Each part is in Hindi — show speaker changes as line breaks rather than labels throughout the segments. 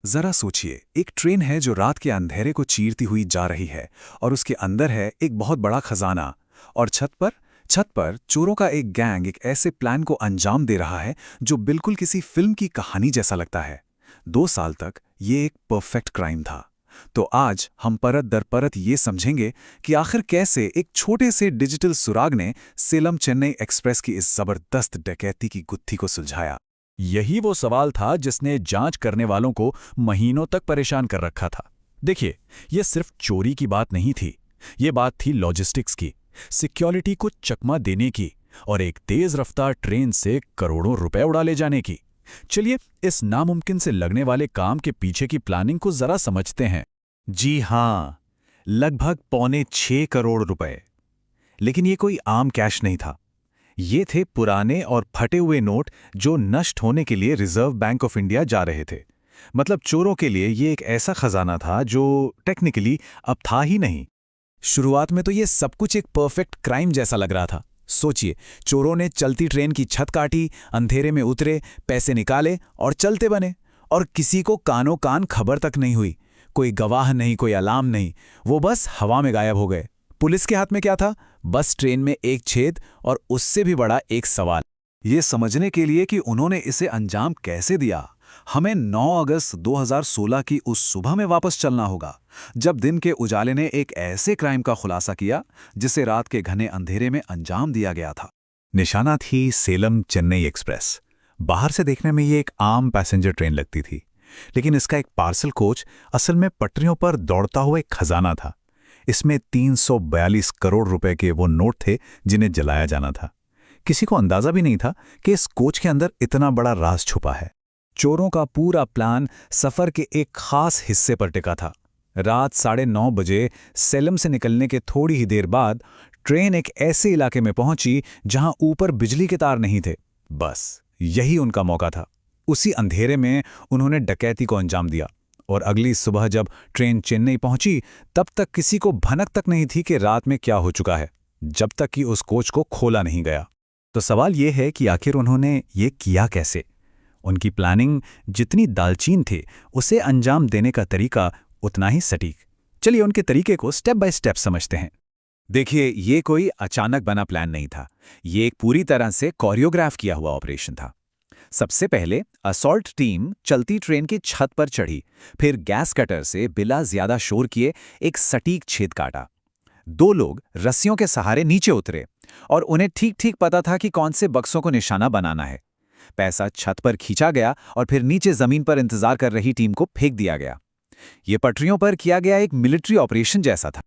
जरा सोचिए, एक ट्रेन है जो रात के अंधेरे को चीरती हुई जा रही है और उसके अंदर है एक बहुत बड़ा खजाना। और छत पर चोरों का एक गैंग एक ऐसे प्लान को अंजाम दे रहा है जो बिल्कुल किसी फिल्म की कहानी जैसा लगता है। 2 साल तक ये एक परफेक्ट क्राइम था। तो आज हम परत दर परत ये समझेंगे कि आखिर कैसे एक छोटे से डिजिटल सुराग ने सेलम चेन्नई एक्सप्रेस की इस जबरदस्त डकैती की गुत्थी को सुलझाया।
यही वो सवाल था जिसने जांच करने वालों को महीनों तक परेशान कर रखा था। देखिए, ये सिर्फ चोरी की बात नहीं थी। ये बात थी लॉजिस्टिक्स की, सिक्योरिटी को चकमा देने की और एक तेज रफ्तार ट्रेन से करोड़ों रुपए उड़ा ले जाने की। चलिए, इस नामुमकिन से लगने वाले काम के पीछे की प्लानिंग को जरा समझते हैं।
जी हाँ, लगभग ₹6.25 करोड़। लेकिन ये कोई आम कैश नहीं था। ये थे पुराने और फटे हुए नोट जो नष्ट होने के लिए रिजर्व बैंक ऑफ इंडिया जा रहे थे। मतलब चोरों के लिए ये एक ऐसा खजाना था जो टेक्निकली अब था ही नहीं।
शुरुआत में तो ये सब कुछ एक परफेक्ट क्राइम जैसा लग रहा था। सोचिए, चोरों ने चलती ट्रेन की छत काटी, अंधेरे में उतरे, पैसे निकाले और चलते बने। और किसी को कानों कान खबर तक नहीं हुई। कोई गवाह नहीं, कोई अलार्म नहीं, वो बस हवा में गायब हो गए। पुलिस के हाथ में क्या था? बस ट्रेन में एक छेद और उससे भी बड़ा एक सवाल।
ये समझने के लिए कि उन्होंने इसे अंजाम कैसे दिया, हमें 9 अगस्त 2016 की उस सुबह में वापस चलना होगा, जब दिन के उजाले ने एक ऐसे क्राइम का खुलासा किया जिसे रात के घने अंधेरे में अंजाम दिया गया था। निशाना थी सेलम चेन्नई एक्सप्रेस। बाहर से देखने में ये एक आम पैसेंजर ट्रेन लगती थी, लेकिन इसका एक पार्सल कोच असल में पटरियों पर दौड़ता हुआ एक खजाना था। इसमें 342 करोड़ रुपए के वो नोट थे जिन्हें जलाया जाना था। किसी को अंदाजा भी नहीं था कि इस कोच के अंदर इतना बड़ा राज छुपा है। चोरों का पूरा प्लान सफर के एक खास हिस्से पर टिका था। रात 9:30 बजे सेलम से निकलने के थोड़ी ही देर बाद ट्रेन एक ऐसे इलाके में पहुंची जहां ऊपर बिजली के तार नहीं थे। बस यही उनका मौका था। उसी अंधेरे में उन्होंने डकैती को अंजाम दिया। और अगली सुबह जब ट्रेन चेन्नई पहुंची, तब तक किसी को भनक तक नहीं थी कि रात में क्या हो चुका है, जब तक कि उस कोच को खोला नहीं गया। तो सवाल यह है कि आखिर उन्होंने ये किया कैसे? उनकी प्लानिंग जितनी दालचीन थी, उसे अंजाम देने का तरीका उतना ही सटीक। चलिए उनके तरीके को स्टेप बाय स्टेप समझते हैं। देखिए, ये कोई अचानक बना प्लान नहीं था। ये एक पूरी तरह से कोरियोग्राफ किया हुआ ऑपरेशन था। सबसे पहले असॉल्ट टीम चलती ट्रेन की छत पर चढ़ी, फिर गैस कटर से बिना ज्यादा शोर किए एक सटीक छेद काटा। 2 लोग रस्सियों के सहारे नीचे उतरे और उन्हें ठीक ठीक पता था कि कौन से बक्सों को निशाना बनाना है। पैसा छत पर खींचा गया और फिर नीचे जमीन पर इंतजार कर रही टीम को फेंक दिया गया। ये पटरियों पर किया गया एक मिलिट्री ऑपरेशन जैसा था।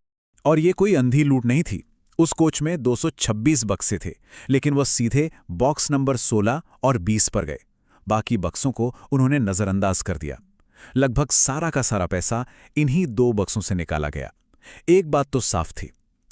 और ये कोई अंधी लूट नहीं थी। उस कोच में 226 बक्से थे, लेकिन वो सीधे बॉक्स नंबर 16 और 20 पर गए। बाकी बक्सों को उन्होंने नजरअंदाज कर दिया। लगभग सारा का सारा पैसा इन्हीं 2 बक्सों से निकाला गया। एक बात तो साफ थी,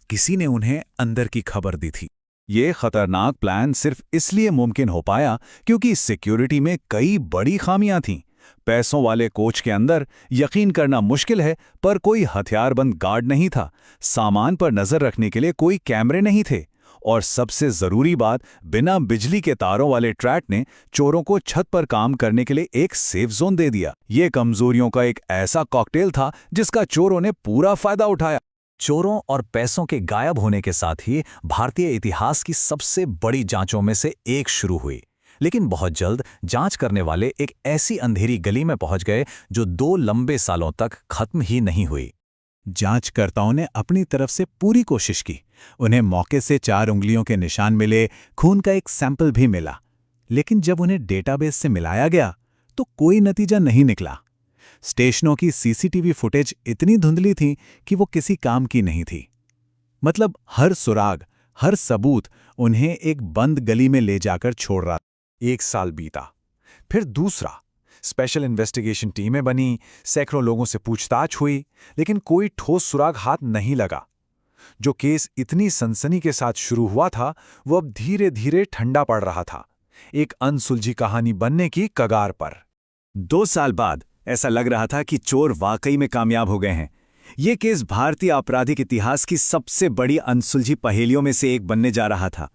किसी ने उन्हें अंदर की खबर दी थी। ये खतरनाक प्लान सिर्फ इसलिए मुमकिन हो पाया क्योंकि सिक्योरिटी में कई बड़ी खामियां थीं। पैसों वाले कोच के अंदर यकीन करना मुश्किल है, पर कोई हथियारबंद गार्ड नहीं था। सामान पर नजर रखने के लिए कोई कैमरे नहीं थे। और सबसे जरूरी बात, बिना बिजली के तारों वाले ट्रैक ने चोरों को छत पर काम करने के लिए एक सेफ जोन दे दिया। ये कमजोरियों का एक ऐसा कॉकटेल था जिसका चोरों ने पूरा फायदा उठाया। चोरों और पैसों के गायब होने के साथ ही भारतीय इतिहास की सबसे बड़ी जांचों में से एक शुरू हुई। लेकिन बहुत जल्द जांच करने वाले एक ऐसी अंधेरी गली में पहुंच गए जो 2 लंबे सालों तक खत्म ही नहीं हुई। जांचकर्ताओं ने अपनी तरफ से पूरी कोशिश की। उन्हें मौके से 4 उंगलियों के निशान मिले, खून का एक सैंपल भी मिला। लेकिन जब उन्हें डेटाबेस से मिलाया गया तो कोई नतीजा नहीं निकला। स्टेशनों की सीसीटीवी फुटेज इतनी धुंधली थी कि वो किसी काम की नहीं थी। मतलब हर सुराग, हर सबूत उन्हें एक बंद गली में ले जाकर छोड़ रहा। 1 साल बीता, फिर दूसरा। स्पेशल इन्वेस्टिगेशन टीमें बनी, सैकड़ों लोगों से पूछताछ हुई, लेकिन कोई ठोस सुराग हाथ नहीं लगा। जो केस इतनी सनसनी के साथ शुरू हुआ था, वो अब धीरे धीरे ठंडा पड़ रहा था, एक अनसुलझी कहानी बनने की कगार पर। 2 साल बाद ऐसा लग रहा था कि चोर वाकई में कामयाब हो गए हैं। ये केस भारतीय आपराधिक इतिहास की सबसे बड़ी अनसुलझी पहेलियों में से एक बनने जा रहा था।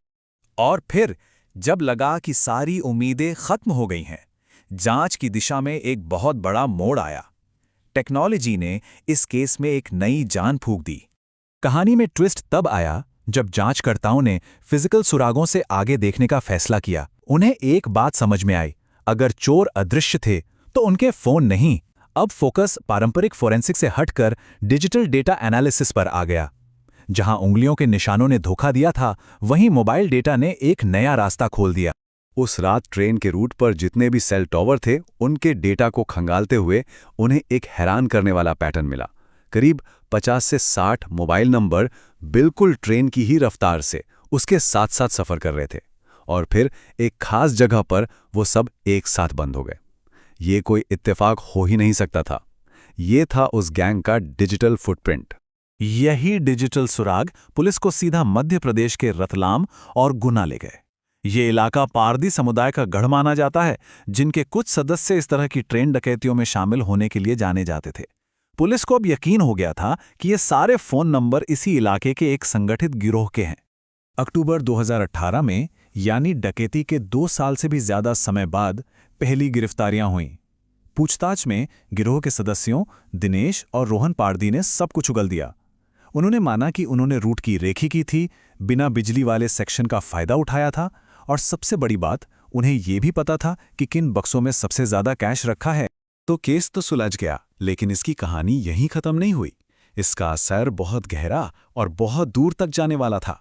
और फिर जब लगा कि सारी उम्मीदें खत्म हो गई हैं,
जांच की दिशा में एक बहुत बड़ा मोड़ आया। टेक्नोलॉजी ने इस केस में एक नई जान फूंक दी। कहानी में ट्विस्ट तब आया जब जांचकर्ताओं ने फिजिकल सुरागों से आगे देखने का फैसला किया। उन्हें एक बात समझ में आई, अगर चोर अदृश्य थे तो उनके फोन नहीं। अब फोकस पारंपरिक फोरेंसिक से हटकर डिजिटल डेटा एनालिसिस पर आ गया। जहां उंगलियों के निशानों ने धोखा दिया था, वहीं मोबाइल डेटा ने एक नया रास्ता खोल दिया।
उस रात ट्रेन के रूट पर जितने भी सेल टॉवर थे, उनके डेटा को खंगालते हुए उन्हें एक हैरान करने वाला पैटर्न मिला। करीब 50 से 60 मोबाइल नंबर बिल्कुल ट्रेन की ही रफ्तार से उसके साथ साथ सफ़र कर रहे थे, और फिर एक खास जगह पर वो सब एक साथ बंद हो गए। ये कोई इत्तेफाक हो ही नहीं सकता था। ये था उस गैंग का डिजिटल फुटप्रिंट।
यही डिजिटल सुराग पुलिस को सीधा मध्य प्रदेश के रतलाम और गुना ले गए। ये इलाका पारदी समुदाय का गढ़ माना जाता है, जिनके कुछ सदस्य इस तरह की ट्रेन डकैतियों में शामिल होने के लिए जाने जाते थे। पुलिस को अब यकीन हो गया था कि ये सारे फोन नंबर इसी इलाके के एक संगठित गिरोह के हैं। अक्टूबर 2018 में, यानी डकैती के 2 साल से भी ज्यादा समय बाद, पहली गिरफ्तारियां हुईं। पूछताछ में गिरोह के सदस्यों दिनेश और रोहन पारदी ने सब कुछ उगल दिया। उन्होंने माना कि उन्होंने रूट की रेखी की थी, बिना बिजली वाले सेक्शन का फायदा उठाया था, और सबसे बड़ी बात, उन्हें यह भी पता था कि किन बक्सों में सबसे ज्यादा कैश रखा है। तो केस तो सुलझ गया, लेकिन इसकी कहानी यहीं खत्म नहीं हुई। इसका असर बहुत गहरा और बहुत दूर तक जाने वाला था।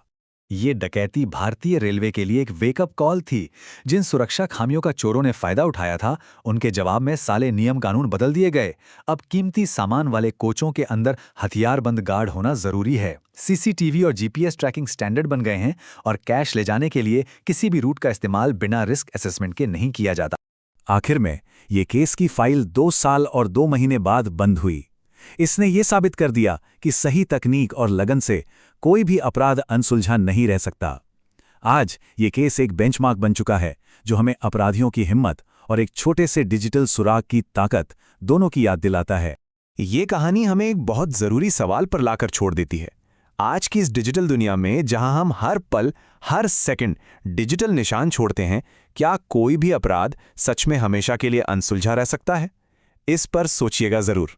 ये डकैती भारतीय रेलवे के लिए एक वेकअप कॉल थी। जिन सुरक्षा खामियों का चोरों ने फायदा उठाया था, उनके जवाब में साले नियम कानून बदल दिए गए। अब कीमती सामान वाले कोचों के अंदर हथियारबंद गार्ड होना जरूरी है। सीसीटीवी और जीपीएस ट्रैकिंग स्टैंडर्ड बन गए हैं, और कैश ले जाने के लिए किसी भी रूट का इस्तेमाल बिना रिस्क असेसमेंट के नहीं किया जाता। आखिर में ये केस की फाइल 2 साल और 2 महीने बाद बंद हुई। इसने ये साबित कर दिया कि सही तकनीक और लगन से कोई भी अपराध अनसुलझा नहीं रह सकता। आज ये केस एक बेंचमार्क बन चुका है, जो हमें अपराधियों की हिम्मत और एक छोटे से डिजिटल सुराग की ताकत दोनों की याद दिलाता है। ये कहानी हमें एक बहुत जरूरी सवाल पर लाकर छोड़ देती है। आज की इस डिजिटल दुनिया में, जहां हम हर पल, हर सेकंड डिजिटल निशान छोड़ते हैं, क्या कोई भी अपराध सच में हमेशा के लिए अनसुलझा रह सकता है? इस पर सोचिएगा जरूर।